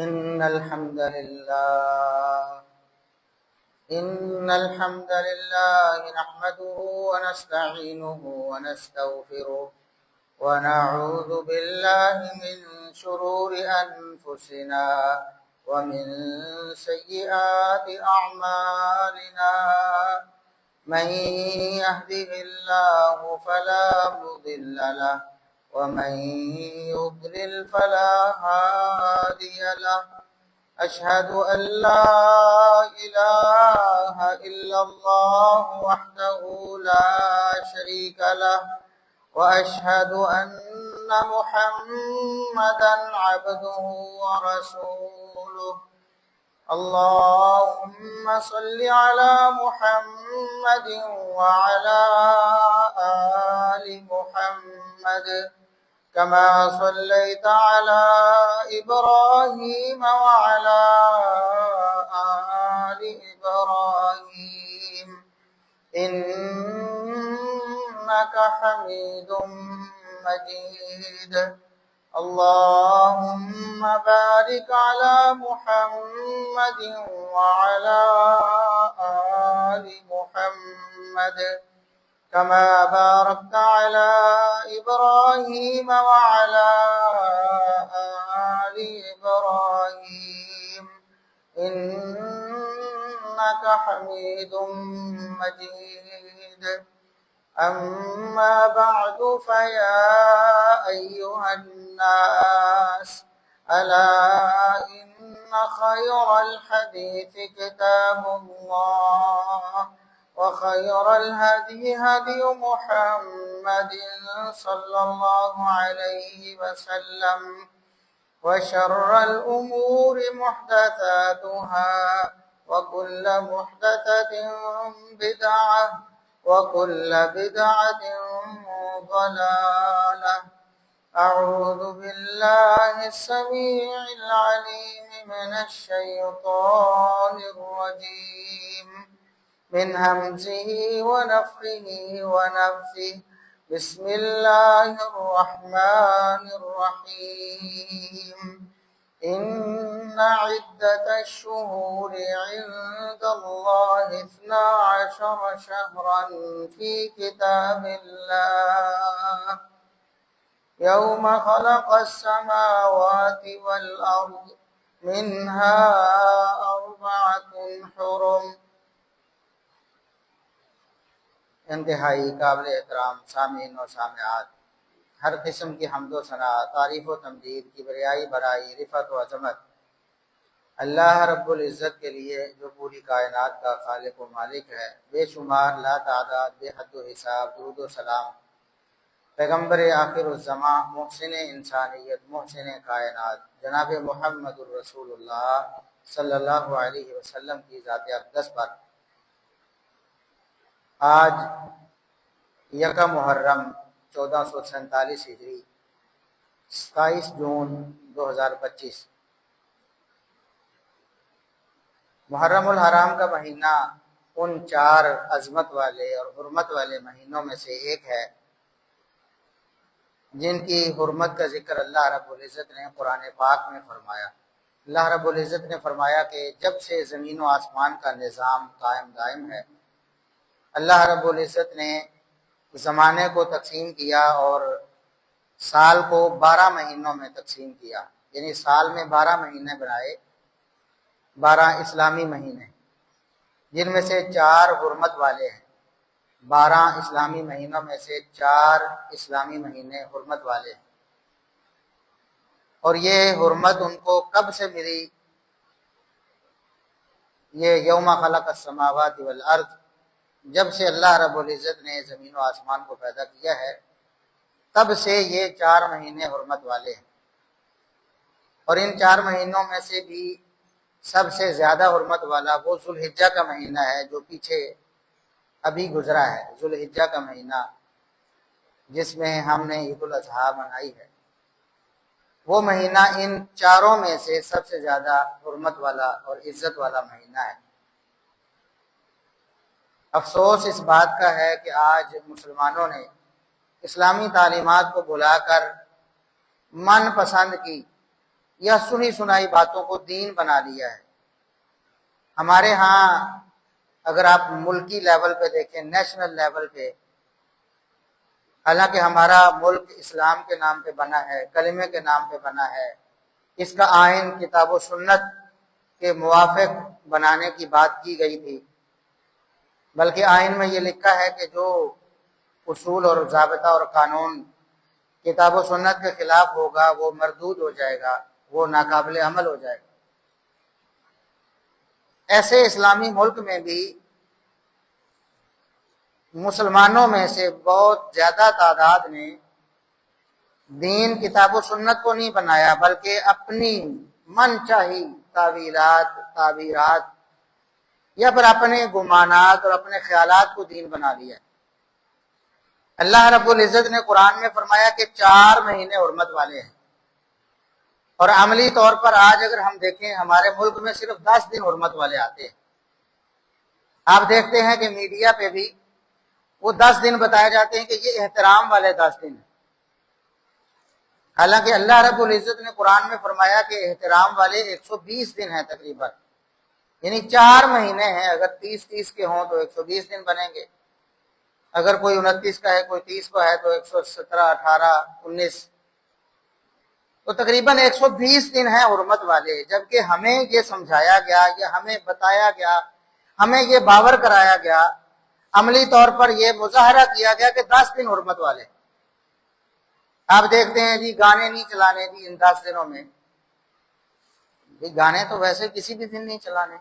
إن الحمد لله إن الحمد لله نحمده ونستعينه ونستغفره ونعوذ بالله من شرور أنفسنا ومن سيئات أعمالنا من يهده الله فلا مضل له ومن يضلل فلا هادي له أشهد أن لا إله إلا الله وحده لا شريك له وأشهد أن محمدا عبده ورسوله اللهم صل على محمد وعلى آل محمد كما صليت على إبراهيم وعلى آل إبراهيم إنك حميد مجيد اللهم بارك على محمد وعلى آل محمد كما باركت على إبراهيم وعلى آل إبراهيم إنك حميد مجيد أما بعد فيا أيها الناس ألا إن خير الحديث كتاب الله وخير الهدي هدي محمد صلى الله عليه وسلم وشر الأمور محدثاتها وكل محدثة بدعة وكل بدعة ضلالة أعوذ بالله السميع العليم من الشيطان الرجيم من همزه ونفخه ونفثه بسم الله الرحمن الرحيم إن عدة الشهور عند الله 12 شهرا في كتاب الله يوم خلق السماوات والأرض منها 4 حرم۔ انتہائی قابل احترام سامعین و سامعات، ہر قسم کی حمد و ثنا، تعریف و تمجید، کبریائی برائی، رفعت و عظمت اللہ رب العزت کے لیے جو پوری کائنات کا خالق و مالک ہے، بے شمار لا تعداد بے حد و حساب درود و سلام پیغمبر آخر الزماں، محسن انسانیت، محسن کائنات جناب محمد الرسول اللہ صلی اللہ علیہ وسلم کی ذات اقدس پر۔ آج 1 محرم 1447 ہجری 27 جون 2025 محرم الحرام کا مہینہ ان 4 عظمت والے اور حرمت والے مہینوں میں سے ایک ہے جن کی حرمت کا ذکر اللہ رب العزت نے قرآن پاک میں فرمایا۔ اللہ رب العزت نے فرمایا کہ جب سے زمین و آسمان کا نظام قائم دائم ہے، اللہ رب العزت نے زمانے کو تقسیم کیا اور سال کو 12 مہینوں میں تقسیم کیا، یعنی سال میں 12 مہینے بنائے، 12 اسلامی مہینے، جن میں سے 4 حرمت والے ہیں۔ 12 اسلامی مہینوں میں سے 4 اسلامی مہینے حرمت والے ہیں، اور یہ حرمت ان کو کب سے ملی؟ یہ یوم خلق السماوات والارض، جب سے اللہ رب العزت نے زمین و آسمان کو پیدا کیا ہے تب سے یہ 4 مہینے حرمت والے ہیں۔ اور ان 4 مہینوں میں سے بھی سب سے زیادہ حرمت والا وہ ذوالحجہ کا مہینہ ہے جو پیچھے ابھی گزرا ہے، ذوالحجہ کا مہینہ جس میں ہم نے عید الاضحیٰ منائی ہے۔ وہ مہینہ ان 4 میں سے سب سے زیادہ حرمت والا اور عزت والا مہینہ ہے۔ افسوس اس بات کا ہے کہ آج مسلمانوں نے اسلامی تعلیمات کو بلا کر من پسند کی یا سنی سنائی باتوں کو دین بنا لیا ہے۔ ہمارے ہاں اگر آپ ملکی لیول پہ دیکھیں، نیشنل لیول پہ، حالانکہ ہمارا ملک اسلام کے نام پہ بنا ہے، کلمے کے نام پہ بنا ہے، اس کا آئین کتاب و سنت کے موافق بنانے کی بات کی گئی تھی، بلکہ آئین میں یہ لکھا ہے کہ جو اصول اور ضابطہ اور قانون کتاب و سنت کے خلاف ہوگا وہ مردود ہو جائے گا، وہ ناقابل عمل ہو جائے گا۔ ایسے اسلامی ملک میں بھی مسلمانوں میں سے بہت زیادہ تعداد نے دین کتاب و سنت کو نہیں بنایا، بلکہ اپنی من چاہی تعویلات، تعبیرات یا پھر اپنے گمانات اور اپنے خیالات کو دین بنا لیا۔ اللہ رب العزت نے قرآن میں فرمایا کہ 4 مہینے حرمت والے ہیں، اور عملی طور پر آج اگر ہم دیکھیں ہمارے ملک میں صرف 10 دن حرمت والے آتے ہیں۔ آپ دیکھتے ہیں کہ میڈیا پہ بھی وہ 10 دن بتائے جاتے ہیں کہ یہ احترام والے 10 دن ہیں، حالانکہ اللہ رب العزت نے قرآن میں فرمایا کہ احترام والے 120 دن ہیں تقریباً، یعنی 4 مہینے ہیں، اگر 30 کے ہوں تو 120 دن بنیں گے، اگر کوئی 29 کا ہے کوئی 30 کا ہے تو 117، 18، 19، تو تقریباً 120 دن ہیں حرمت والے۔ جبکہ ہمیں یہ سمجھایا گیا یا ہمیں بتایا گیا، ہمیں یہ باور کرایا گیا، عملی طور پر یہ مظاہرہ کیا گیا کہ 10 دن حرمت والے۔ آپ دیکھتے ہیں جی گانے نہیں چلانے جی ان 10 دنوں میں، گانے تو ویسے کسی بھی دن نہیں چلانے،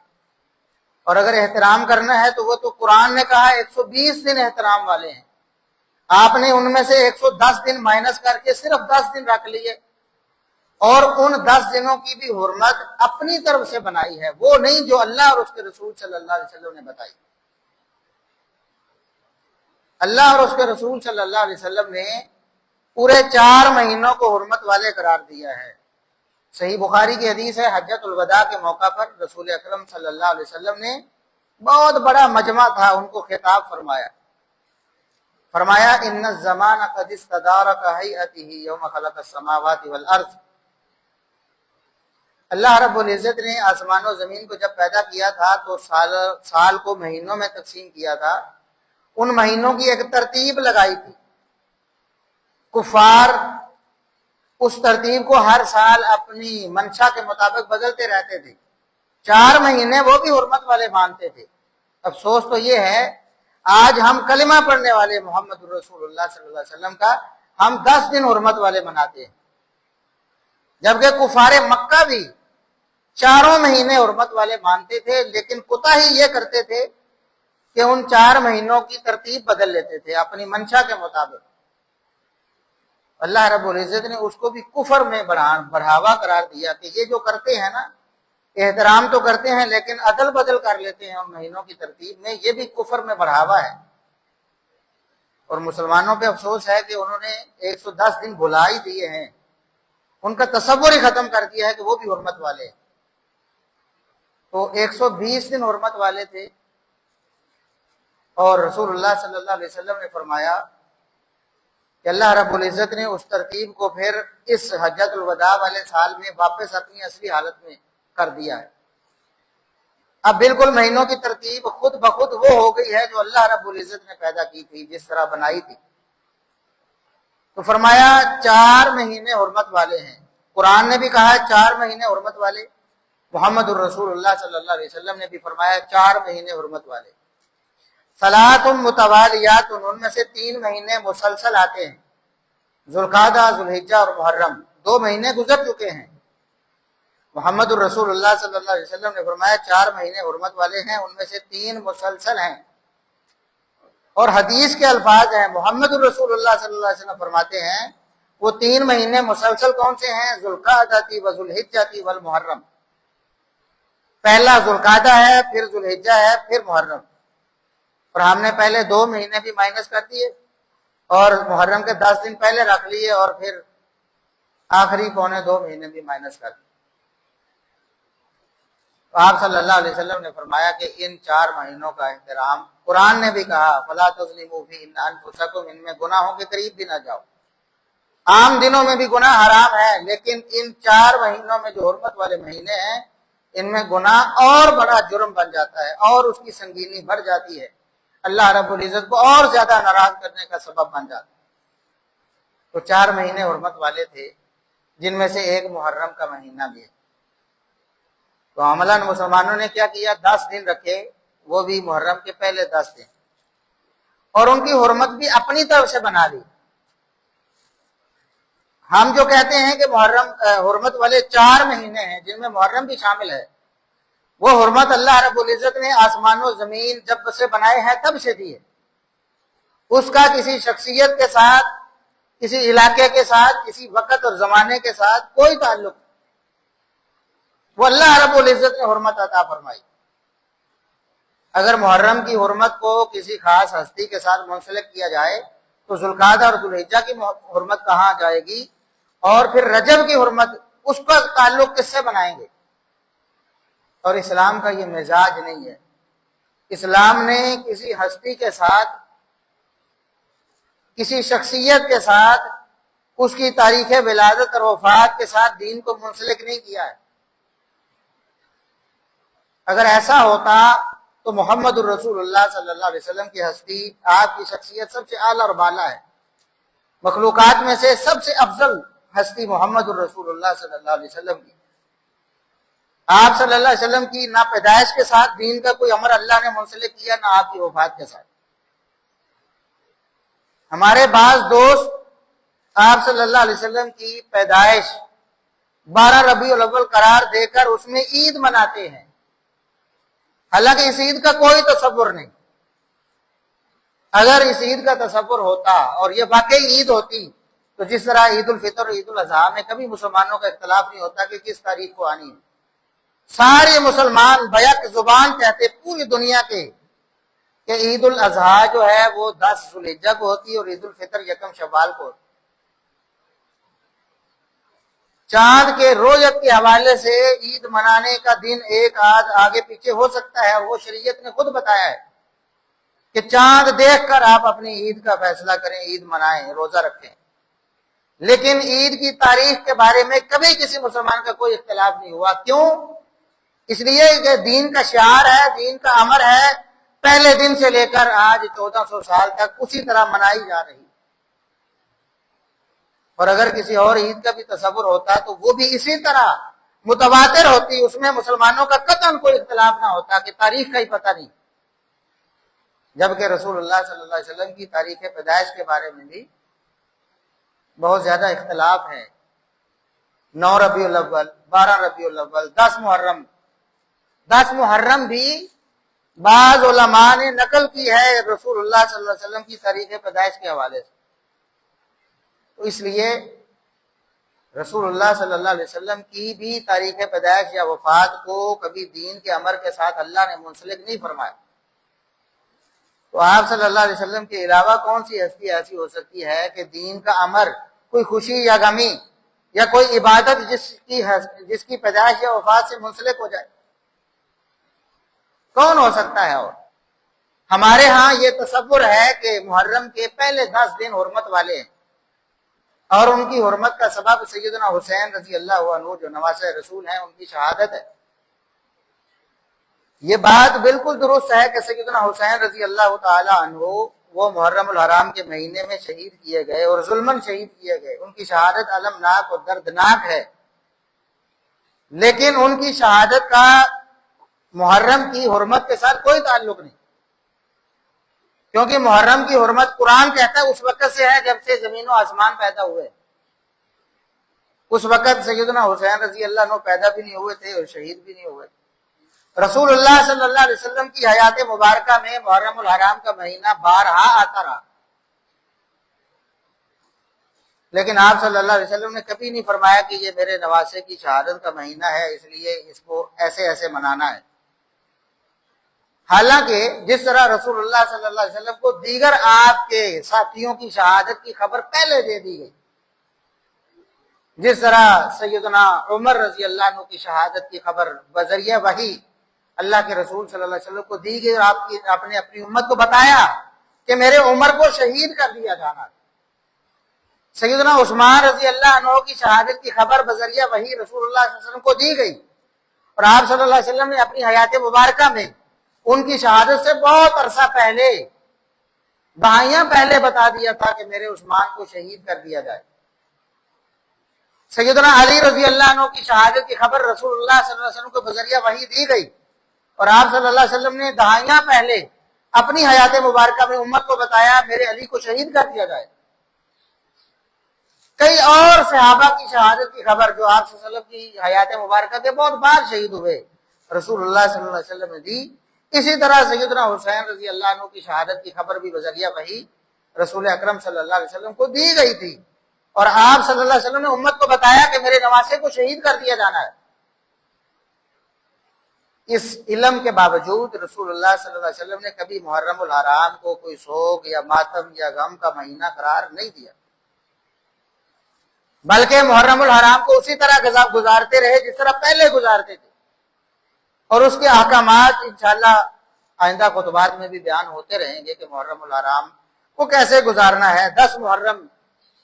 اور اگر احترام کرنا ہے تو وہ تو قرآن نے کہا 120 دن احترام والے ہیں، آپ نے ان میں سے 110 دن مائنس کر کے صرف 10 دن رکھ لیے، اور ان 10 دنوں کی بھی حرمت اپنی طرف سے بنائی ہے، وہ نہیں جو اللہ اور اس کے رسول صلی اللہ علیہ وسلم نے بتائی۔ اللہ اور اس کے رسول صلی اللہ علیہ وسلم نے پورے 4 مہینوں کو حرمت والے قرار دیا ہے۔ صحیح بخاری کی حدیث ہے، حجۃ الوداع کے موقع پر رسول اکرم صلی اللہ علیہ وسلم نے بہت بڑا مجمع تھا، ان کو خطاب فرمایا ان الزمان قد استدار كهيئته يوم خلق السماوات والارض۔ اللہ رب العزت نے آسمان و زمین کو جب پیدا کیا تھا تو سال کو مہینوں میں تقسیم کیا تھا، ان مہینوں کی ایک ترتیب لگائی تھی، کفار اس ترتیب کو ہر سال اپنی منشا کے مطابق بدلتے رہتے تھے، 4 مہینے وہ بھی حرمت والے مانتے تھے۔ افسوس تو یہ ہے آج ہم کلمہ پڑھنے والے محمد رسول اللہ صلی اللہ علیہ وسلم کا ہم 10 دن حرمت والے مناتے ہیں، جبکہ کفار مکہ بھی 4 مہینے حرمت والے مانتے تھے، لیکن کوتاہی یہ کرتے تھے کہ ان 4 مہینوں کی ترتیب بدل لیتے تھے اپنی منشا کے مطابق۔ اللہ رب العزت نے اس کو بھی کفر میں بڑھاوا قرار دیا کہ یہ جو کرتے ہیں نا، احترام تو کرتے ہیں لیکن عدل بدل کر لیتے ہیں ان مہینوں کی ترتیب میں، یہ بھی کفر میں بڑھاوا ہے۔ اور مسلمانوں پہ افسوس ہے کہ انہوں نے 110 دن بھلا ہی دیے ہیں، ان کا تصور ہی ختم کر دیا ہے کہ وہ بھی حرمت والے ہیں۔ تو 120 دن حرمت والے تھے، اور رسول اللہ صلی اللہ علیہ وسلم نے فرمایا کہ اللہ رب العزت نے اس ترتیب کو پھر اس حجۃ الوداع والے سال میں واپس اپنی اصلی حالت میں کر دیا ہے۔ اب بالکل مہینوں کی ترتیب خود بخود وہ ہو گئی ہے جو اللہ رب العزت نے پیدا کی تھی، جس طرح بنائی تھی۔ تو فرمایا 4 مہینے حرمت والے ہیں، قرآن نے بھی کہا 4 مہینے حرمت والے، محمد الرسول اللہ صلی اللہ علیہ وسلم نے بھی فرمایا 4 مہینے حرمت والے۔ صلاۃ متوالیات، ان میں سے 3 مہینے مسلسل آتے ہیں، ذوالقعدہ، ذوالحجہ اور محرم، 2 مہینے گزر چکے ہیں۔ محمد الرسول اللہ صلی اللہ علیہ وسلم نے فرمایا 4 مہینے حرمت والے ہیں، ان میں سے 3 مسلسل ہیں۔ اور حدیث کے الفاظ ہیں، محمد الرسول اللہ صلی اللہ علیہ وسلم فرماتے ہیں وہ 3 مہینے مسلسل کون سے ہیں؟ ذوالقعدہ و ذوالحجہ والمحرم۔ پہلا ذوالقعدہ ہے، پھر ذوالحجہ ہے، پھر محرم، اور ہم نے پہلے 2 مہینے بھی مائنس کر دیے اور محرم کے 10 دن پہلے رکھ لیے، اور پھر آخری پونے 2 مہینے بھی مائنس کر دیے۔ تو آپ صلی اللہ علیہ وسلم نے فرمایا کہ ان 4 مہینوں کا احترام، قرآن نے بھی کہا فَلَا تَظْلِمُوا فِيهِنَّ أَنفُسَكُمْ، ان میں گناہوں کے قریب بھی نہ جاؤ۔ عام دنوں میں بھی گناہ حرام ہے، لیکن ان 4 مہینوں میں جو حرمت والے مہینے ہیں ان میں گناہ اور بڑا جرم بن جاتا ہے اور اس کی سنگینی بڑھ جاتی ہے، اللہ رب العزت کو اور زیادہ ناراض کرنے کا سبب بن جاتا ہے۔ تو 4 مہینے حرمت والے تھے، جن میں سے ایک محرم کا مہینہ بھی ہے۔ تو عملاً مسلمانوں نے کیا کیا، 10 دن رکھے، وہ بھی محرم کے پہلے 10 دن، اور ان کی حرمت بھی اپنی طرف سے بنا لی۔ ہم جو کہتے ہیں کہ محرم حرمت والے 4 مہینے ہیں جن میں محرم بھی شامل ہے، وہ حرمت اللہ رب العزت نے آسمان و زمین جب سے بنائے ہیں تب سے دی ہے۔ اس کا کسی شخصیت کے ساتھ، کسی علاقے کے ساتھ، کسی وقت اور زمانے کے ساتھ کوئی تعلق نہیں، وہ اللہ رب العزت نے حرمت عطا فرمائی۔ اگر محرم کی حرمت کو کسی خاص ہستی کے ساتھ منسلک کیا جائے تو ذوالقعدہ اور ذوالحجہ کی حرمت کہاں جائے گی، اور پھر رجب کی حرمت اس کا تعلق کس سے بنائیں گے؟ اور اسلام کا یہ مزاج نہیں ہے۔ اسلام نے کسی ہستی کے ساتھ، کسی شخصیت کے ساتھ، اس کی تاریخ ولادت اور وفات کے ساتھ دین کو منسلک نہیں کیا ہے۔ اگر ایسا ہوتا تو محمد الرسول اللہ صلی اللہ علیہ وسلم کی ہستی، آپ کی شخصیت سب سے اعلیٰ اور بالا ہے۔ مخلوقات میں سے سب سے افضل ہستی محمد الرسول اللہ صلی اللہ علیہ وسلم کی۔ آپ صلی اللہ علیہ وسلم کی نہ پیدائش کے ساتھ دین کا کوئی امر اللہ نے منسلک کیا، نہ آپ کی وفات کے ساتھ۔ ہمارے بعض دوست آپ صلی اللہ علیہ وسلم کی پیدائش 12 ربیع الاول قرار دے کر اس میں عید مناتے ہیں، حالانکہ اس عید کا کوئی تصور نہیں۔ اگر اس عید کا تصور ہوتا اور یہ واقعی عید ہوتی تو جس طرح عید الفطر اور عید الاضحیٰ میں کبھی مسلمانوں کا اختلاف نہیں ہوتا کہ کس تاریخ کو آنی ہے۔ سارے مسلمان بیک زبان کہتے پوری دنیا کے کہ عید الاضحیٰ جو ہے وہ 10 ذوالحجہ کو ہوتی ہے اور عید الفطر 1 شوال کو ہوتی ہے۔ چاند کے رویت کے حوالے سے عید منانے کا دن ایک آدھ آگے پیچھے ہو سکتا ہے، اور وہ شریعت نے خود بتایا ہے کہ چاند دیکھ کر آپ اپنی عید کا فیصلہ کریں، عید منائیں، روزہ رکھیں۔ لیکن عید کی تاریخ کے بارے میں کبھی کسی مسلمان کا کوئی اختلاف نہیں ہوا۔ کیوں؟ اس لیے کہ دین کا شعار ہے، دین کا امر ہے، پہلے دن سے لے کر آج 1400 سال تک اسی طرح منائی جا رہی۔ اور اگر کسی اور عید کا بھی تصور ہوتا تو وہ بھی اسی طرح متواتر ہوتی، اس میں مسلمانوں کا قطعاً کوئی اختلاف نہ ہوتا کہ تاریخ کا ہی پتہ نہیں۔ جبکہ رسول اللہ صلی اللہ علیہ وسلم کی تاریخ پیدائش کے بارے میں بھی بہت زیادہ اختلاف ہے۔ 9 ربیع الاول، 12 ربیع الاول، 10 محرم۔ 10 محرم بھی بعض علماء نے نقل کی ہے رسول اللہ صلی اللہ علیہ وسلم کی تاریخ پیدائش کے حوالے سے۔ تو اس لیے رسول اللہ صلی اللہ علیہ وسلم کی بھی تاریخ پیدائش یا وفات کو کبھی دین کے امر کے ساتھ اللہ نے منسلک نہیں فرمایا۔ تو آپ صلی اللہ علیہ وسلم کے علاوہ کون سی ہستی ایسی ہو سکتی ہے کہ دین کا امر، کوئی خوشی یا غمی یا کوئی عبادت جس کی پیدائش یا وفات سے منسلک ہو جائے؟ کون ہو سکتا ہے؟ اور ہمارے ہاں یہ تصور ہے کہ محرم کے پہلے 10 دن حرمت والے ہیں، اور ان کی حرمت کا سبب سیدنا حسین رضی اللہ عنہ جو نواسہ رسول ہیں، ان کی شہادت ہے۔ یہ بات بالکل درست ہے کہ سیدنا حسین رضی اللہ تعالی عنہ وہ محرم الحرام کے مہینے میں شہید کیے گئے اور ظلماً شہید کیے گئے۔ ان کی شہادت المناک اور دردناک ہے، لیکن ان کی شہادت کا محرم کی حرمت کے ساتھ کوئی تعلق نہیں، کیونکہ محرم کی حرمت قرآن کہتا ہے اس وقت سے ہے جب سے زمین و آسمان پیدا ہوئے۔ اس وقت سیدنا حسین رضی اللہ عنہ پیدا بھی نہیں ہوئے تھے اور شہید بھی نہیں ہوئے۔ رسول اللہ صلی اللہ علیہ وسلم کی حیات مبارکہ میں محرم الحرام کا مہینہ بارہا آتا رہا، لیکن آپ صلی اللہ علیہ وسلم نے کبھی نہیں فرمایا کہ یہ میرے نواسے کی شہادت کا مہینہ ہے اس لیے اس کو ایسے ایسے منانا ہے۔ حالانکہ جس طرح رسول اللہ صلی اللہ علیہ وسلم کو دیگر آپ کے ساتھیوں کی شہادت کی خبر پہلے دے دی گئی، جس طرح سیدنا عمر رضی اللہ عنہ کی شہادت کی خبر بذریعہ وحی اللہ کے رسول صلی اللہ علیہ وسلم کو دی گئی، اور آپ نے اپنی امت کو بتایا کہ میرے عمر کو شہید کر دیا جانا۔ سیدنا عثمان رضی اللہ عنہ کی شہادت کی خبر بذریعہ وحی رسول اللہ صلی اللہ علیہ وسلم کو دی گئی، اور آپ صلی اللہ علیہ وسلم نے اپنی حیات مبارکہ میں ان کی شہادت سے بہت عرصہ پہلے، دہائیاں پہلے بتا دیا تھا کہ میرے عثمان کو شہید کر دیا جائے۔ سیدنا علی رضی اللہ عنہ کی شہادت کی خبر رسول اللہ صلی اللہ علیہ وسلم کو بذریعہ وحی دی گئی، اور آپ صلی اللہ علیہ وسلم نے دہائیاں پہلے اپنی حیات مبارکہ میں امت کو بتایا میرے علی کو شہید کر دیا جائے۔ کئی اور صحابہ کی شہادت کی خبر جو آپ صلی اللہ علیہ وسلم کی حیات مبارکہ کے بہت بعد شہید ہوئے، رسول اللہ صلی اللہ علیہ وسلم نے دی۔ اسی طرح سیدنا حسین رضی اللہ عنہ کی شہادت کی خبر بھی بذریعہ وحی رسول اکرم صلی اللہ علیہ وسلم کو دی گئی تھی، اور آپ صلی اللہ علیہ وسلم نے امت کو بتایا کہ میرے نواسے کو شہید کر دیا جانا ہے۔ اس علم کے باوجود رسول اللہ صلی اللہ علیہ وسلم نے کبھی محرم الحرام کو کوئی سوگ یا ماتم یا غم کا مہینہ قرار نہیں دیا، بلکہ محرم الحرام کو اسی طرح گزارتے رہے جس طرح پہلے گزارتے تھے، اور اس کے احکامات انشاءاللہ آئندہ خطبات میں بھی بیان ہوتے رہیں گے کہ محرم الحرام کو کیسے گزارنا ہے، 10 محرم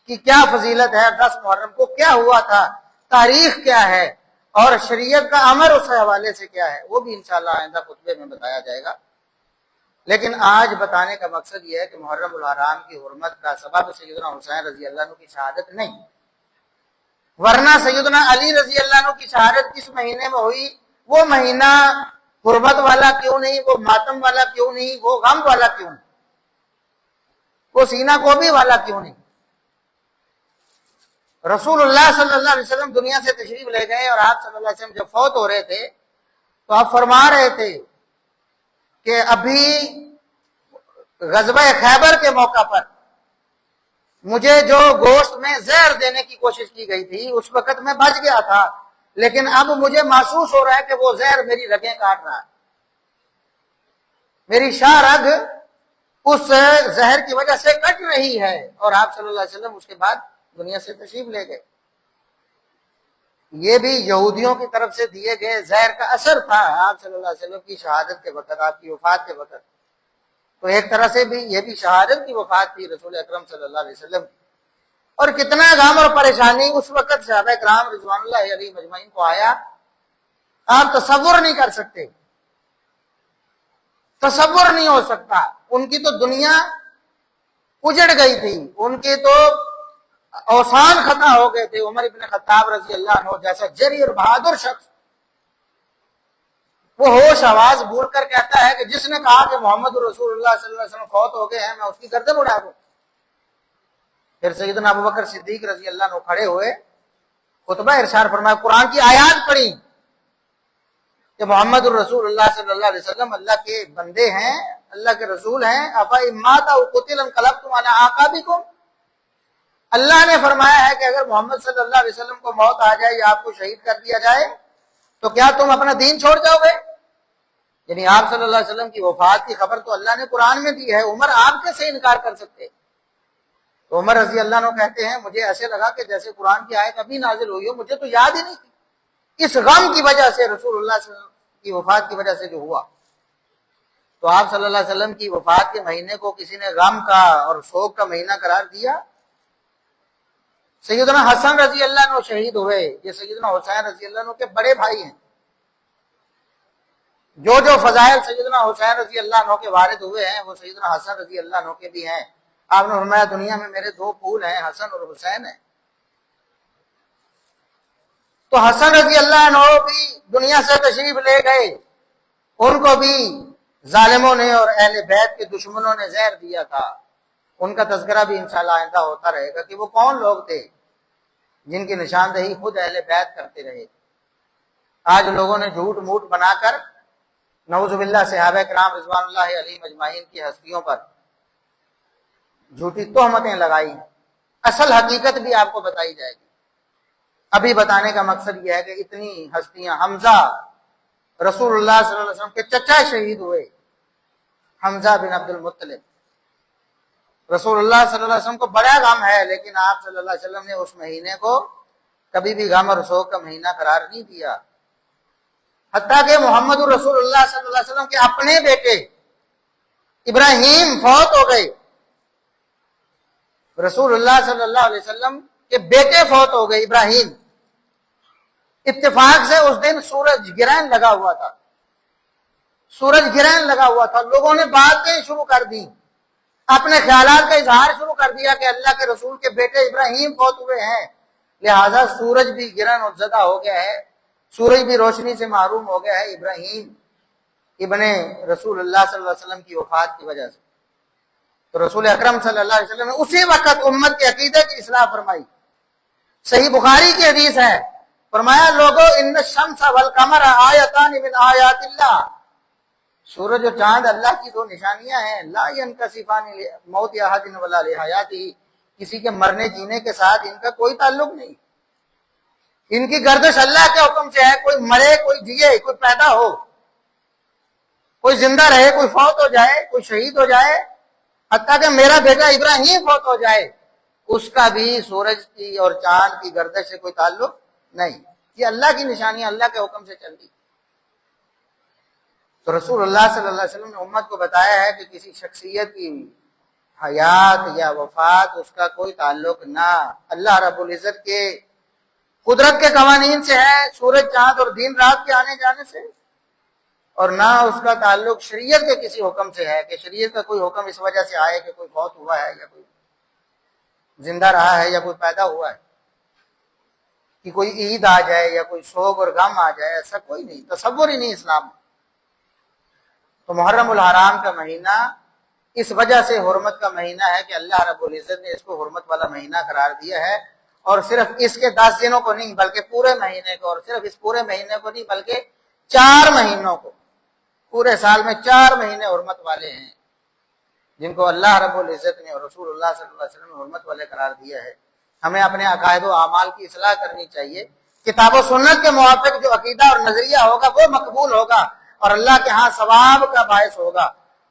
کی کیا فضیلت ہے، 10 محرم کو کیا ہوا تھا، تاریخ کیا ہے، اور شریعت کا امر اس حوالے سے کیا ہے، وہ بھی انشاءاللہ آئندہ خطبے میں بتایا جائے گا۔ لیکن آج بتانے کا مقصد یہ ہے کہ محرم الحرام کی حرمت کا سبب سیدنا حسین رضی اللہ عنہ کی شہادت نہیں، ورنہ سیدنا علی رضی اللہ عنہ کی شہادت کس مہینے میں ہوئی، وہ مہینہ حرمت والا کیوں نہیں، وہ ماتم والا کیوں نہیں، وہ غم والا کیوں نہیں، وہ سینہ کوبی والا کیوں نہیں۔ رسول اللہ صلی اللہ علیہ وسلم دنیا سے تشریف لے گئے، اور آپ صلی اللہ علیہ وسلم جب فوت ہو رہے تھے تو آپ فرما رہے تھے کہ ابھی غزوہ خیبر کے موقع پر مجھے جو گوشت میں زہر دینے کی کوشش کی گئی تھی اس وقت میں بچ گیا تھا، لیکن اب مجھے محسوس ہو رہا ہے کہ وہ زہر میری رگیں کاٹ رہا ہے، میری شاہ رگ اس زہر کی وجہ سے کٹ رہی ہے، اور آپ صلی اللہ علیہ وسلم اس کے بعد دنیا سے تشریف لے گئے۔ یہ بھی یہودیوں کی طرف سے دیے گئے زہر کا اثر تھا آپ صلی اللہ علیہ وسلم کی شہادت کے وقت، آپ کی وفات کے وقت، تو ایک طرح سے بھی یہ بھی شہادت کی وفات تھی رسول اکرم صلی اللہ علیہ وسلم۔ اور کتنا غم اور پریشانی اس وقت صحابہ کرام رضوان اللہ علیہم اجمعین کو آیا، آپ تصور نہیں کر سکتے، تصور نہیں ہو سکتا۔ ان کی تو دنیا اجڑ گئی تھی، ان کی تو اوسان ختم ہو گئے تھے۔ عمر ابن خطاب رضی اللہ عنہ جیسا جری اور بہادر شخص وہ ہوش آواز بھول کر کہتا ہے کہ جس نے کہا کہ محمد رسول اللہ صلی اللہ علیہ وسلم فوت ہو گئے ہیں میں اس کی گردن اڑا دوں۔ پھر سیدنا ابوبکر صدیق رضی اللہ عنہ کھڑے ہوئے، خطبہ ارشاد فرمایا، قرآن کی آیات پڑھی کہ محمد الرسول اللہ صلی اللہ علیہ وسلم اللہ کے بندے ہیں، اللہ کے رسول ہیں۔ افإن مات أو قتل انقلبتم على أعقابكم، اللہ نے فرمایا ہے کہ اگر محمد صلی اللہ علیہ وسلم کو موت آ جائے یا آپ کو شہید کر دیا جائے تو کیا تم اپنا دین چھوڑ جاؤ گے؟ یعنی آپ صلی اللہ علیہ وسلم کی وفات کی خبر تو اللہ نے قرآن میں دی ہے، عمر آپ کیسے انکار کر سکتے؟ تو عمر رضی اللہ عنہ کہتے ہیں مجھے ایسے لگا کہ جیسے قرآن کی آیت ابھی نازل ہوئی ہو، مجھے تو یاد ہی نہیں تھی، اس غم کی وجہ سے رسول اللہ صلی اللہ علیہ وسلم کی وفات کی وجہ سے جو ہوا۔ تو آپ صلی اللہ علیہ وسلم کی وفات کے مہینے کو کسی نے غم کا اور سوگ کا مہینہ قرار دیا؟ سیدنا حسن رضی اللہ عنہ شہید ہوئے، یہ سیدنا حسین رضی اللہ عنہ کے بڑے بھائی ہیں۔ جو جو فضائل سیدنا حسین رضی اللہ عنہ کے وارد ہوئے ہیں وہ سیدنا حسن رضی اللہ عنہ کے بھی ہیں۔ آپ نے فرمایا دنیا میں میرے 2 پھول ہیں، حسن اور حسین ہیں۔ تو حسن رضی اللہ عنہ بھی دنیا سے تشریف لے گئے، ان کو بھی ظالموں نے اور اہل بیت کے دشمنوں نے زہر دیا تھا۔ ان کا تذکرہ بھی انشاءاللہ آئندہ ہوتا رہے گا کہ وہ کون لوگ تھے جن کی نشاندہی خود اہل بیت کرتے رہے۔ آج لوگوں نے جھوٹ موٹ بنا کر نعوذ باللہ صحابہ کرام رضوان اللہ علیہم اجمعین کی ہستیوں پر جھوٹی تہمتیں لگائی ہیں۔ اصل حقیقت بھی آپ کو بتائی جائے گی۔ ابھی بتانے کا مقصد یہ ہے کہ اتنی ہستیاں، حمزہ رسول اللہ صلی اللہ علیہ وسلم کے چچا شہید ہوئے، حمزہ بن عبد المطلب۔ رسول اللہ صلی اللہ علیہ وسلم کو بڑا غم ہے، لیکن آپ صلی اللہ علیہ وسلم نے اس مہینے کو کبھی بھی غم اور سوگ کا مہینہ قرار نہیں دیا۔ حتیٰ کہ محمد رسول اللہ صلی اللہ علیہ وسلم کے اپنے بیٹے ابراہیم فوت ہو گئے رسول اللہ صلی اللہ علیہ وسلم کے بیٹے فوت ہو گئے ابراہیم، اتفاق سے اس دن سورج گرہن لگا ہوا تھا، سورج گرہن لگا ہوا تھا، لوگوں نے باتیں شروع کر دی، اپنے خیالات کا اظہار شروع کر دیا کہ اللہ کے رسول کے بیٹے ابراہیم فوت ہوئے ہیں، لہذا سورج بھی گرہن اور زدہ ہو گیا ہے، سورج بھی روشنی سے محروم ہو گیا ہے ابراہیم ابن رسول اللہ صلی اللہ علیہ وسلم کی وفات کی وجہ سے۔ تو رسول اکرم صلی اللہ علیہ وسلم نے اسی وقت امت کے عقیدے کی اصلاح فرمائی۔ صحیح بخاری کی حدیث ہے، فرمایا لوگو ان الشمس والقمر آیتان من آیات اللہ، سورج اور چاند اللہ کی دو نشانیاں ہیں، لا ينکسفان موت احد ولا لحیاتہ، کسی کے مرنے جینے کے ساتھ ان کا کوئی تعلق نہیں، ان کی گردش اللہ کے حکم سے ہے، کوئی مرے کوئی جیے، کوئی پیدا ہو کوئی زندہ رہے، کوئی فوت ہو جائے، کوئی شہید ہو جائے، حتیٰ کہ میرا بیٹا ابراہیم فوت ہو جائے، اس کا بھی سورج کی اور چاند کی گردش سے کوئی تعلق نہیں، یہ اللہ کی نشانیاں اللہ کے حکم سے چل رہی۔ تو رسول اللہ صلی اللہ علیہ وسلم نے امت کو بتایا ہے کہ کسی شخصیت کی حیات یا وفات اس کا کوئی تعلق نہ اللہ رب العزت کے قدرت کے قوانین سے ہے، سورج چاند اور دن رات کے آنے جانے سے، اور نہ اس کا تعلق شریعت کے کسی حکم سے ہے کہ شریعت کا کوئی حکم اس وجہ سے آئے کہ کوئی فوت ہوا ہے یا کوئی زندہ رہا ہے یا کوئی پیدا ہوا ہے، کہ کوئی عید آ جائے یا کوئی سوگ اور غم آ جائے، ایسا کوئی نہیں، تصور ہی نہیں اسلام میں۔ تو محرم الحرام کا مہینہ اس وجہ سے حرمت کا مہینہ ہے کہ اللہ رب العزت نے اس کو حرمت والا مہینہ قرار دیا ہے، اور صرف اس کے 10 دنوں کو نہیں بلکہ پورے مہینے کو، اور صرف اس پورے مہینے کو نہیں بلکہ 4 مہینوں کو، پورے سال میں 4 مہینے حرمت والے ہیں جن کو اللہ رب العزت نے اور رسول اللہ صلی اللہ علیہ وسلم نے حرمت والے قرار دیا ہے۔ ہمیں اپنے عقائد و اعمال کی اصلاح کرنی چاہیے، کتاب و سنت کے موافق جو عقیدہ اور نظریہ ہوگا وہ مقبول ہوگا اور اللہ کے ہاں ثواب کا باعث ہوگا،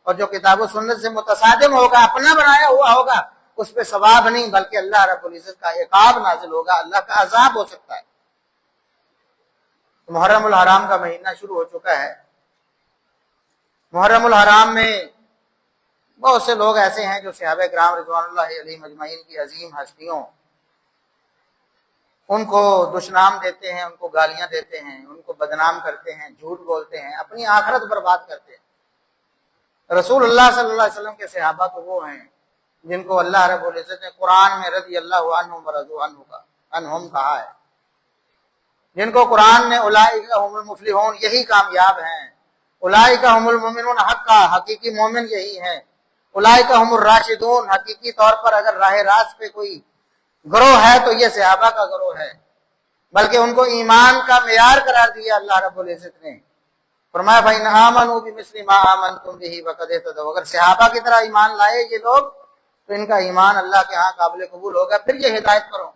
اور جو کتاب و سنت سے متصادم ہوگا، اپنا بنایا ہوا ہوگا، اس پہ ثواب نہیں بلکہ اللہ رب العزت کا عقاب نازل ہوگا، اللہ کا عذاب ہو سکتا ہے۔ محرم الحرام کا مہینہ شروع ہو چکا ہے۔ محرم الحرام میں بہت سے لوگ ایسے ہیں جو صحابہ کرام رضوان اللہ علیہم اجمعین کی عظیم ہستیوں، ان کو دشنام دیتے ہیں، ان کو گالیاں دیتے ہیں، ان کو بدنام کرتے ہیں، جھوٹ بولتے ہیں، اپنی آخرت برباد کرتے ہیں۔ رسول اللہ صلی اللہ علیہ وسلم کے صحابہ تو وہ ہیں جن کو اللہ رب العزت نے قرآن میں رضی اللہ عنہم ورضوا عنہم کہا ہے، جن کو قرآن نے اولئک هم المفلحون، یہی کامیاب ہیں، اولئک هم المؤمنون حقا، حقیقی مومن یہی ہیں، اولئک هم الراشدون، حقیقی طور پر اگر راہ راست پہ کوئی گروہ ہے تو یہ صحابہ کا گروہ ہے، بلکہ ان کو ایمان کا معیار قرار دیا اللہ رب العزت نے۔ فرمایا فَإِنْ آمَنُوا بِمِثْلِ مَا آمَنْتُمْ بِهِ فَقَدِ اهْتَدَوْا، اگر صحابہ کی طرح ایمان لائے یہ لوگ تو ان کا ایمان اللہ کے ہاں قابل قبول ہوگا، پھر یہ ہدایت کرو۔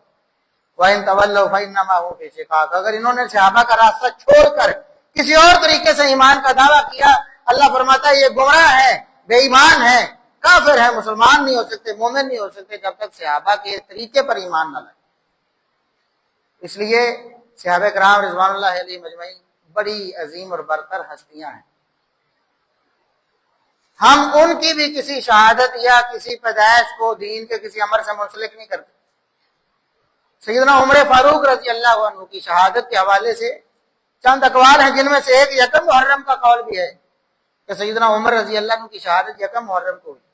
وَإِنْ تَوَلَّوْا فَإِنَّمَا هُمْ فِي شِقَاقٍ، اگر انہوں نے صحابہ کا راستہ چھوڑ کر کسی اور طریقے سے ایمان کا دعویٰ کیا، اللہ فرماتا ہے یہ گمراہ ہے، بے ایمان ہے، کافر ہے، مسلمان نہیں ہو سکتے، مومن نہیں ہو سکتے جب تک صحابہ کے طریقے پر ایمان نہ لائے۔ اس لیے صحابہ کرام رضوان اللہ علیہم اجمعین بڑی عظیم اور برتر ہستیاں ہیں، ہم ان کی بھی کسی شہادت یا کسی پیدائش کو دین کے کسی امر سے منسلک نہیں کرتے۔ سیدنا عمر فاروق رضی اللہ عنہ کی شہادت کے حوالے سے چند اقوال ہیں، جن میں سے ایک یکم محرم کا قول بھی ہے کہ سیدنا عمر رضی اللہ عنہ کی شہادت یکم محرم کو ہوئی۔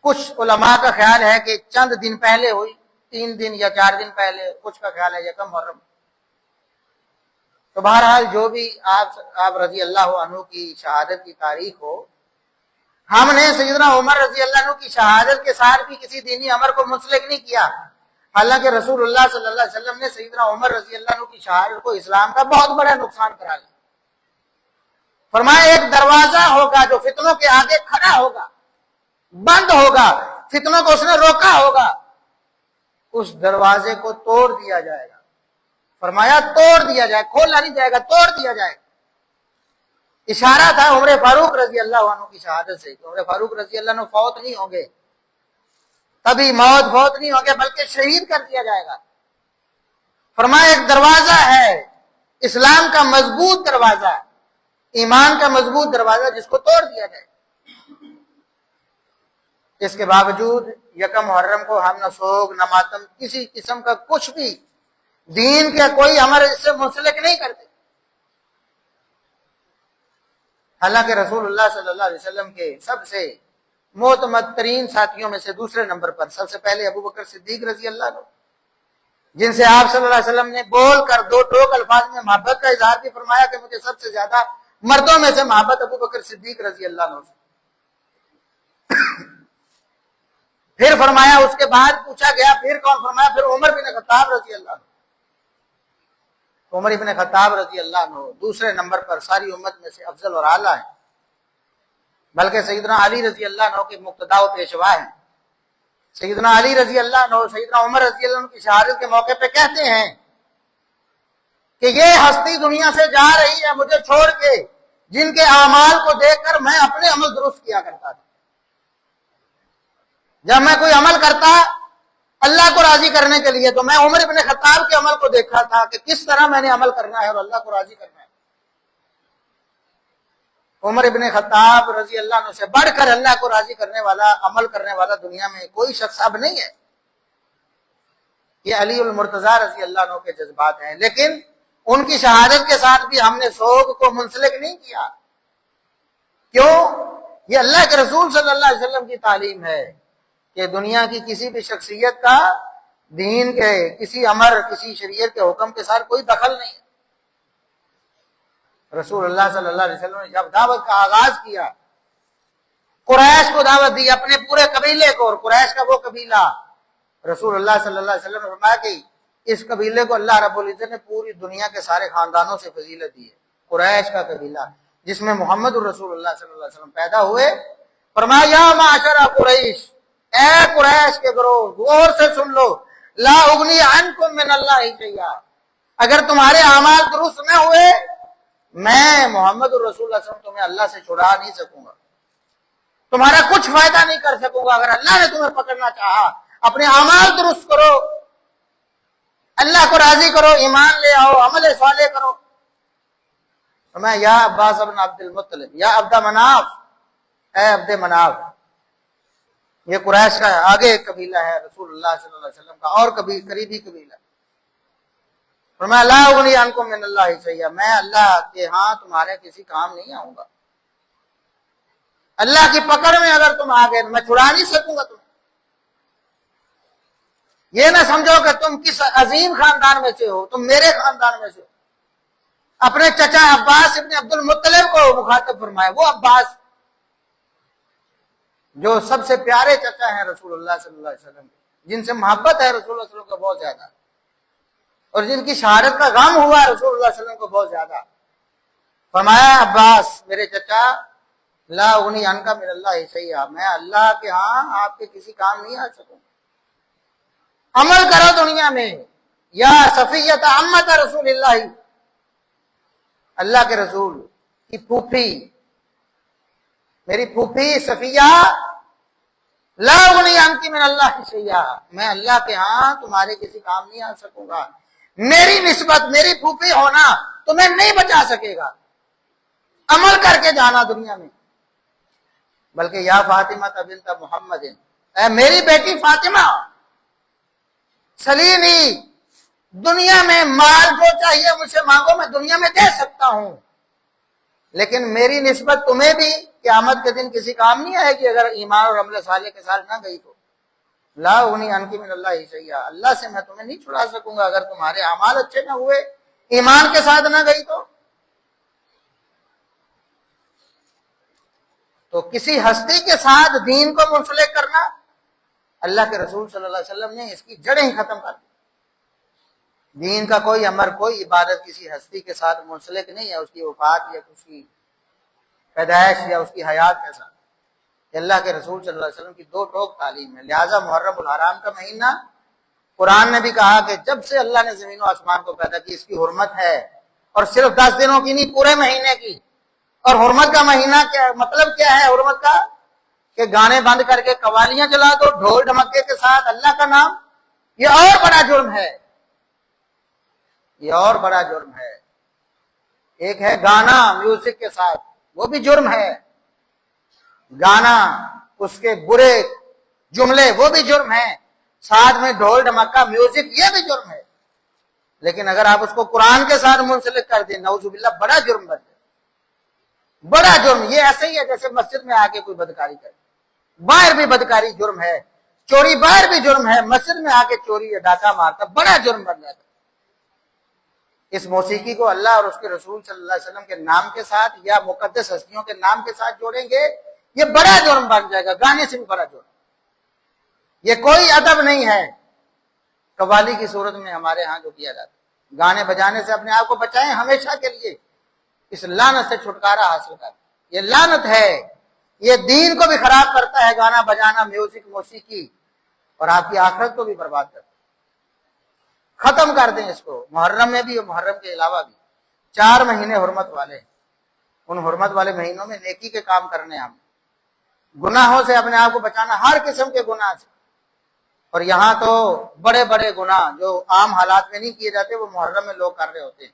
کچھ علماء کا خیال ہے کہ چند دن پہلے ہوئی، 3 دن یا 4 دن پہلے، کچھ کا خیال ہے یکم محرم۔ تو بہرحال جو بھی آپ رضی اللہ عنہ کی شہادت کی تاریخ ہو، ہم نے سیدنا عمر رضی اللہ عنہ کی شہادت کے ساتھ بھی کسی دینی امر کو منسلک نہیں کیا، حالانکہ رسول اللہ صلی اللہ علیہ وسلم نے سیدنا عمر رضی اللہ عنہ کی شہادت کو اسلام کا بہت بڑا نقصان کرا لیا۔ فرمایا ایک دروازہ ہوگا جو فتنوں کے آگے کھڑا ہوگا، بند ہوگا، فتنوں کو اس نے روکا ہوگا، اس دروازے کو توڑ دیا جائے گا۔ فرمایا توڑ دیا جائے، کھولا نہیں جائے گا، توڑ دیا جائے گا۔ اشارہ تھا عمر فاروق رضی اللہ عنہ کی شہادت سے کہ عمر فاروق رضی اللہ عنہ فوت نہیں ہوں گے، تبھی موت فوت نہیں ہوں گے بلکہ شہید کر دیا جائے گا۔ فرمایا ایک دروازہ ہے اسلام کا مضبوط دروازہ، ایمان کا مضبوط دروازہ، جس کو توڑ دیا جائے۔ اس کے باوجود یکم محرم کو ہم نہ سوگ نہ ماتم کسی قسم کا کچھ بھی دین کا کوئی عمل اس سے منسلک نہیں کرتے، حالانکہ رسول اللہ صلی اللہ علیہ وسلم کے سب سے معتمد ترین ساتھیوں میں سے دوسرے نمبر پر سب سے پہلے ابو بکر صدیق رضی اللہ عنہ، جن سے آپ صلی اللہ علیہ وسلم نے بول کر دو ٹوک الفاظ میں محبت کا اظہار بھی فرمایا کہ مجھے سب سے زیادہ مردوں میں سے محبت ابو بکر صدیق رضی اللہ عنہ سے۔ پھر فرمایا، اس کے بعد پوچھا گیا پھر کون؟ فرمایا پھر عمر بن خطاب رضی اللہ عنہ۔ عمر بن خطاب رضی اللہ عنہ دوسرے نمبر پر ساری امت میں سے افضل اور اعلیٰ ہیں، بلکہ سیدنا علی رضی اللہ عنہ کے مقتدا و پیشوا ہیں۔ سیدنا علی رضی اللہ عنہ سیدنا عمر رضی اللہ عنہ کی شہادت کے موقع پہ کہتے ہیں کہ یہ ہستی دنیا سے جا رہی ہے مجھے چھوڑ کے، جن کے اعمال کو دیکھ کر میں اپنے عمل درست کیا کرتا تھا۔ جب میں کوئی عمل کرتا اللہ کو راضی کرنے کے لیے تو میں عمر بن خطاب کے عمل کو دیکھا تھا کہ کس طرح میں نے عمل کرنا ہے اور اللہ کو راضی کرنا ہے۔ عمر بن خطاب رضی اللہ عنہ سے بڑھ کر اللہ کو راضی کرنے والا عمل کرنے والا دنیا میں کوئی شخص اب نہیں ہے۔ یہ علی المرتضیٰ رضی اللہ عنہ کے جذبات ہیں، لیکن ان کی شہادت کے ساتھ بھی ہم نے سوگ کو منسلک نہیں کیا۔ کیوں؟ یہ اللہ کے رسول صلی اللہ علیہ وسلم کی تعلیم ہے کہ دنیا کی کسی بھی شخصیت کا دین کے کسی امر کسی شریعت کے حکم کے ساتھ کوئی دخل نہیں ہے۔ رسول اللہ صلی اللہ علیہ وسلم نے جب دعوت کا آغاز کیا، قریش کو دعوت دی، اپنے پورے قبیلے کو، اور قریش کا وہ قبیلہ رسول اللہ صلی اللہ علیہ وسلم نے فرمایا کہ اس قبیلے کو اللہ رب العزت نے پوری دنیا کے سارے خاندانوں سے فضیلت دی ہے۔ قریش کا قبیلہ جس میں محمد الرسول اللہ صلی اللہ علیہ وسلم پیدا ہوئے، فرمایا یا معاشر قریش، اے قریش کے گروہ غور سے سن لو، لا اغنی عنکم من اللہ شیئا، اگر تمہارے اعمال درست نہ ہوئے میں محمد الرسول اللہ صلی اللہ علیہ وسلم تمہیں اللہ سے چھڑا نہیں سکوں گا، تمہارا کچھ فائدہ نہیں کر سکوں گا۔ اگر اللہ نے تمہیں پکڑنا چاہا اپنے اعمال درست کرو، اللہ کو راضی کرو، ایمان لے آؤ، عمل صالح کرو۔ میں یا عباس بن عبد المطلب، یا عبد مناف، اے عبد مناف، یہ قریش کا آگے ایک قبیلہ ہے رسول اللہ صلی اللہ علیہ وسلم کا اور قریبی قبیلہ۔ فرمایا لا اغنی عنکم من اللہ شیئا، میں اللہ کے ہاں تمہارے کسی کام نہیں آؤں گا۔ اللہ کی پکڑ میں اگر تم آ گئے میں چھڑا نہیں سکوں گا تمہیں۔ یہ نہ سمجھو کہ تم کس عظیم خاندان میں سے ہو، تم میرے خاندان میں سے ہو۔ اپنے چچا عباس ابن عبد المطلب کو مخاطب فرمایا، وہ عباس جو سب سے پیارے چچا ہیں رسول اللہ صلی اللہ علیہ وسلم، جن سے محبت ہے رسول اللہ صلی اللہ علیہ وسلم کو بہت زیادہ، اور جن کی شہادت کا غم ہوا رسول اللہ صلی اللہ علیہ وسلم کو بہت زیادہ۔ فرمایا عباس میرے چچا، لا اغنی عنک من اللہ شیئا، میں اللہ کے ہاں آپ کے کسی کام نہیں آ سکوں۔ عمل کرو دنیا میں، یا صفیۃ عمت رسول اللہ، اللہ کے رسول کی پھوپھی، میری پھوپھی صفیہ، لا اغنی عنک من اللہ شیئا، میں اللہ کے ہاں تمہارے کسی کام نہیں آ سکوں گا۔ میری نسبت، میری پھوپھی ہونا تمہیں نہیں بچا سکے گا، عمل کر کے جانا دنیا میں۔ بلکہ یا فاطمہ بنت محمد، اے میری بیٹی فاطمہ، سلینی، دنیا میں مال جو چاہیے مجھ سے مانگو، میں دنیا میں دے سکتا ہوں، لیکن میری نسبت تمہیں بھی قیامت کے دن کسی کام نہیں آئے گی اگر ایمان اور عمل صالح کے ساتھ نہ گئی تو۔ لا اغنی عنک من اللہ شیئا، اللہ سے میں تمہیں نہیں چھڑا سکوں گا اگر تمہارے اعمال اچھے نہ ہوئے، ایمان کے ساتھ نہ گئی تو کسی ہستی کے ساتھ دین کو منسلک کرنا، اللہ کے رسول صلی اللہ علیہ وسلم نے اس کی جڑیں ہی ختم کر دی۔ دین کا کوئی امر، کوئی عبادت کسی ہستی کے ساتھ منسلک نہیں ہے، اس کی وفات یا اس کی پیدائش یا اس کی حیات کے ساتھ۔ اللہ کے رسول صلی اللہ علیہ وسلم کی دو ٹوک تعلیم ہے۔ لہٰذا محرم الحرام کا مہینہ قرآن نے بھی کہا کہ جب سے اللہ نے زمین و آسمان کو پیدا کی اس کی حرمت ہے، اور صرف 10 دنوں کی نہیں، پورے مہینے کی۔ اور حرمت کا مہینہ کیا مطلب کیا ہے حرمت کا؟ کہ گانے بند کر کے قوالیاں چلا دو ڈھول ڈھمکے کے ساتھ اللہ کا نام، یہ اور بڑا جرم ہے، یہ اور بڑا جرم ہے۔ ایک ہے گانا میوزک کے ساتھ، وہ بھی جرم ہے۔ گانا، اس کے برے جملے وہ بھی جرم ہے، ساتھ میں ڈھول ڈھمکا میوزک یہ بھی جرم ہے، لیکن اگر آپ اس کو قرآن کے ساتھ منسلک کر دیں نعوذ باللہ بڑا جرم بن جائے، بڑا جرم۔ یہ ایسے ہی ہے جیسے مسجد میں آ کے کوئی بدکاری کرے، باہر بھی بدکاری جرم ہے، چوری باہر بھی جرم ہے، مسجد میں آ کے چوری یا ڈاکہ مارتا بڑا جرم بن جاتا ہے۔ اس موسیقی کو اللہ اور اس کے رسول صلی اللہ علیہ وسلم کے نام کے ساتھ یا مقدس ہستیوں کے نام کے ساتھ جوڑیں گے، یہ بڑا جرم بن جائے گا، گانے سے بھی بڑا جرم۔ یہ کوئی ادب نہیں ہے۔ قوالی کی صورت میں ہمارے ہاں جو کیا جاتا ہے، گانے بجانے سے اپنے آپ کو بچائیں ہمیشہ کے لیے، اس لعنت سے چھٹکارا حاصل کریں۔ یہ لعنت ہے، یہ دین کو بھی خراب کرتا ہے، گانا بجانا، میوزک، موسیقی، اور آپ کی آخرت کو بھی برباد کرتا ہے۔ ختم کر دیں اس کو۔ محرم میں بھی اور محرم کے علاوہ بھی 4 مہینے حرمت والے ہیں، ان حرمت والے مہینوں میں نیکی کے کام کرنے، ہم گناہوں سے اپنے آپ کو بچانا، ہر قسم کے گناہ سے۔ اور یہاں تو بڑے بڑے گناہ جو عام حالات میں نہیں کیے جاتے وہ محرم میں لوگ کر رہے ہوتے ہیں،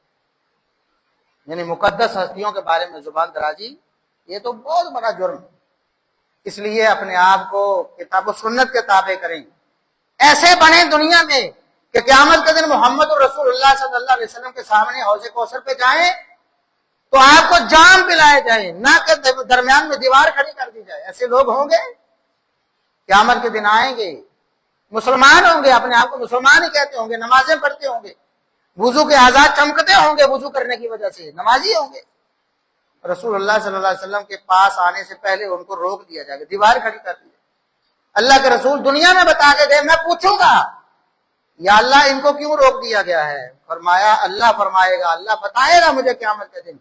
یعنی مقدس ہستیوں کے بارے میں زبان درازی، یہ تو بہت بڑا جرم ہے۔ اس لیے اپنے آپ کو کتاب و سنت کے تابع کریں، ایسے بنیں دنیا میں کہ قیامت کے دن محمد رسول اللہ صلی اللہ علیہ وسلم کے سامنے حوض کوثر پہ جائیں تو آپ کو جام پلائے جائیں، نہ کہ درمیان میں دیوار کھڑی کر دی جائے۔ ایسے لوگ ہوں گے، قیامت کے دن آئیں گے، مسلمان ہوں گے، اپنے آپ کو مسلمان ہی کہتے ہوں گے، نمازیں پڑھتے ہوں گے، وضو کے اعضاء چمکتے ہوں گے وضو کرنے کی وجہ سے، نمازی ہوں گے، رسول اللہ صلی اللہ علیہ وسلم کے پاس آنے سے پہلے ان کو روک دیا جائے گا، دیوار کھڑی کر دی جائے۔ اللہ کے رسول دنیا میں بتا کے گئے، میں پوچھوں گا یا اللہ ان کو کیوں روک دیا گیا ہے؟ فرمایا اللہ فرمائے گا، اللہ بتائے گا مجھے قیامت کے دن،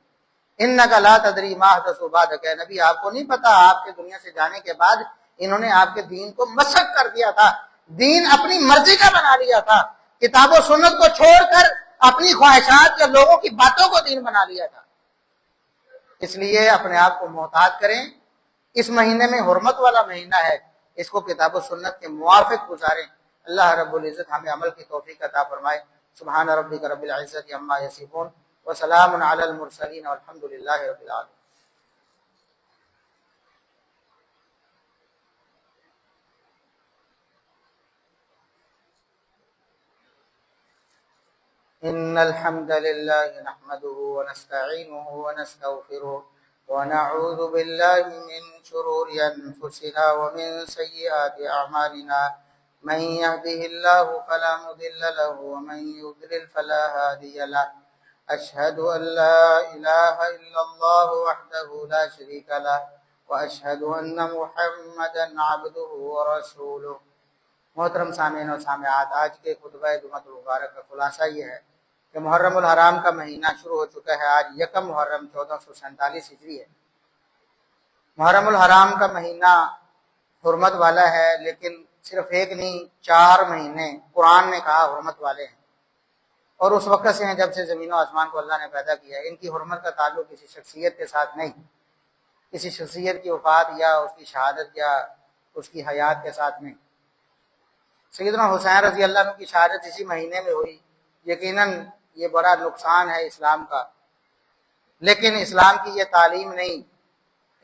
انک لا تدری ما احدث بعدک، کہ نبی آپ کو نہیں پتا آپ کے دنیا سے جانے کے بعد انہوں نے آپ کے دین کو مسخ کر دیا تھا، دین اپنی مرضی کا بنا لیا تھا، کتاب و سنت کو چھوڑ کر اپنی خواہشات یا لوگوں کی باتوں کو دین بنا لیا تھا۔ اس لیے اپنے آپ کو محتاط کریں، اس مہینے میں حرمت والا مہینہ ہے، اس کو کتاب و سنت کے موافق گزاریں۔ اللہ رب العزت ہمیں عمل کی توفیق عطا فرمائے۔ سبحان ربک رب العزت عما یصفون وسلام علی المرسلین والحمد للہ رب العالمین۔ ان الحمد لله نحمده ونستعينه ونستغفره ونعوذ بالله من شرور انفسنا ومن سيئات اعمالنا، من يهده الله فلا مضل له ومن يضلل فلا هادي له، اشهد ان لا اله الا الله وحده لا شريك له واشهد ان محمدا عبده ورسوله۔ محترم سامعین و سامعات، آج کے خطبہ جمعۃ المبارک کا خلاصہ یہ ہے کہ محرم الحرام کا مہینہ شروع ہو چکا ہے۔ آج یکم محرم 1447 ہجری ہے۔ محرم الحرام کا مہینہ حرمت والا ہے، لیکن صرف ایک نہیں 4 مہینے قرآن نے کہا حرمت والے ہیں، اور اس وقت سے ہیں جب سے زمین و آسمان کو اللہ نے پیدا کیا ہے۔ ان کی حرمت کا تعلق کسی شخصیت کے ساتھ نہیں، کسی شخصیت کی وفات یا اس کی شہادت یا اس کی حیات کے ساتھ نہیں۔ سیدنا حسین رضی اللہ عنہ کی شہادت اسی مہینے میں ہوئی، یقیناً یہ بڑا نقصان ہے اسلام کا، لیکن اسلام کی یہ تعلیم نہیں،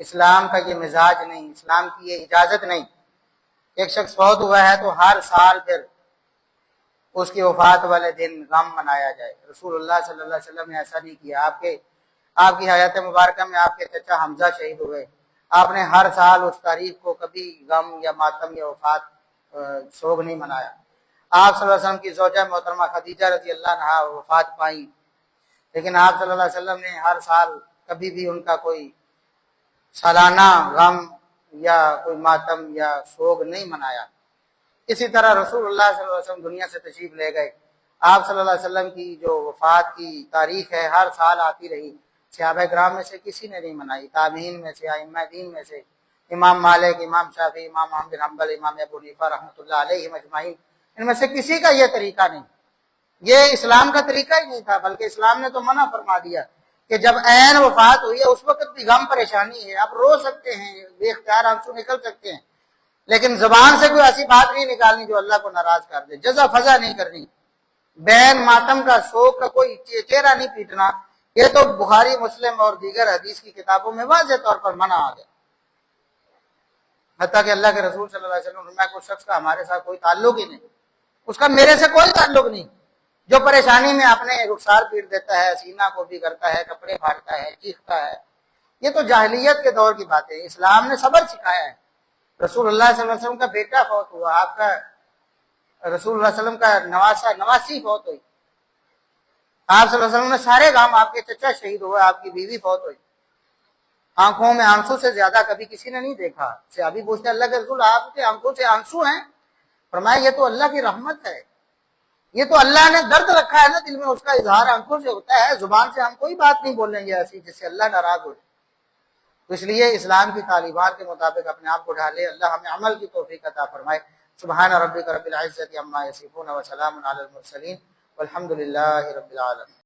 اسلام کا یہ مزاج نہیں، اسلام کی یہ اجازت نہیں۔ ایک شخص فوت ہوا ہے تو ہر سال پھر اس کی وفات والے دن غم منایا جائے۔ رسول اللہ صلی اللہ علیہ وسلم نے ایسا نہیں کیا۔ آپ کی حیات مبارکہ میں آپ کے چچا حمزہ شہید ہوئے، آپ نے ہر سال اس تاریخ کو کبھی غم یا ماتم یا وفات سوگ نہیں منایا۔ آپ صلی اللہ علیہ وسلم کی زوجہ محترمہ خدیجہ رضی اللہ عنہا وفات پائیں، لیکن آپ صلی اللہ علیہ وسلم نے ہر سال کبھی بھی ان کا کوئی سالانہ غم یا کوئی ماتم یا سوگ نہیں منایا۔ اسی طرح رسول اللہ صلی اللہ علیہ وسلم دنیا سے تشریف لے گئے، آپ صلی اللہ علیہ وسلم کی جو وفات کی تاریخ ہے ہر سال آتی رہی، صحابہ کرام میں سے کسی نے نہیں منائی، تابعین میں سے، ائمہ دین میں سے، امام مالک، امام شافعی، امام احمد بن حنبل، امام ابو حنیفہ رحمۃ اللہ علیہ اجمعین، ان میں سے کسی کا یہ طریقہ نہیں، یہ اسلام کا طریقہ ہی نہیں تھا، بلکہ اسلام نے تو منع فرما دیا کہ جب عین وفات ہوئی ہے اس وقت بھی غم پریشانی ہے، آپ رو سکتے ہیں، بے اختیار آنسو نکل سکتے ہیں، لیکن زبان سے کوئی ایسی بات نہیں نکالنی جو اللہ کو ناراض کر دے، جزا فضا نہیں کرنی، بین ماتم کا سوگ کا کوئی چہرہ نہیں پیٹنا، یہ تو بخاری مسلم اور دیگر حدیث کی کتابوں میں واضح طور پر منع آ گیا۔ حتیٰ کہ اللہ کے رسول صلی اللہ علیہ وسلم نے فرمایا کوئی شخص کا ہمارے ساتھ کوئی تعلق ہی نہیں، اس کا میرے سے کوئی تعلق نہیں، جو پریشانی میں اپنے رخسار پیٹ دیتا ہے، سینہ کو بھی کرتا ہے، کپڑے پھاڑتا ہے، چیختا ہے، یہ تو جاہلیت کے دور کی بات ہے۔ اسلام نے صبر سکھایا ہے۔ رسول اللہ صلی اللہ علیہ وسلم کا بیٹا فوت ہوا، آپ کا رسول اللہ صلی اللہ علیہ وسلم کا نواسی فوت ہوئی، آپ صلی اللہ علیہ وسلم نے سارے گام، آپ کے چچا شہید ہوئے، آپ کی بیوی فوت ہوئی، آنکھوں میں آنسو سے زیادہ کبھی کسی نے نہیں دیکھا۔ صحابی پوچھتے اللہ کے رسول آپ کے آنکھوں سے آنسو ہیں؟ فرمایا یہ تو اللہ کی رحمت ہے، یہ تو اللہ نے درد رکھا ہے نا دل میں، اس کا اظہار آنکھوں سے ہوتا ہے، زبان سے ہم کوئی بات نہیں بولیں گے ایسی جس سے اللہ ناراض ہو۔ تو اس لیے اسلام کی تعلیمات کے مطابق اپنے آپ کو ڈھالے، اللہ ہمیں عمل کی توفیق عطا فرمائے۔ سبحان ربک رب العزت عما یصفون وسلام علی المرسلین والحمد للہ رب العالمین۔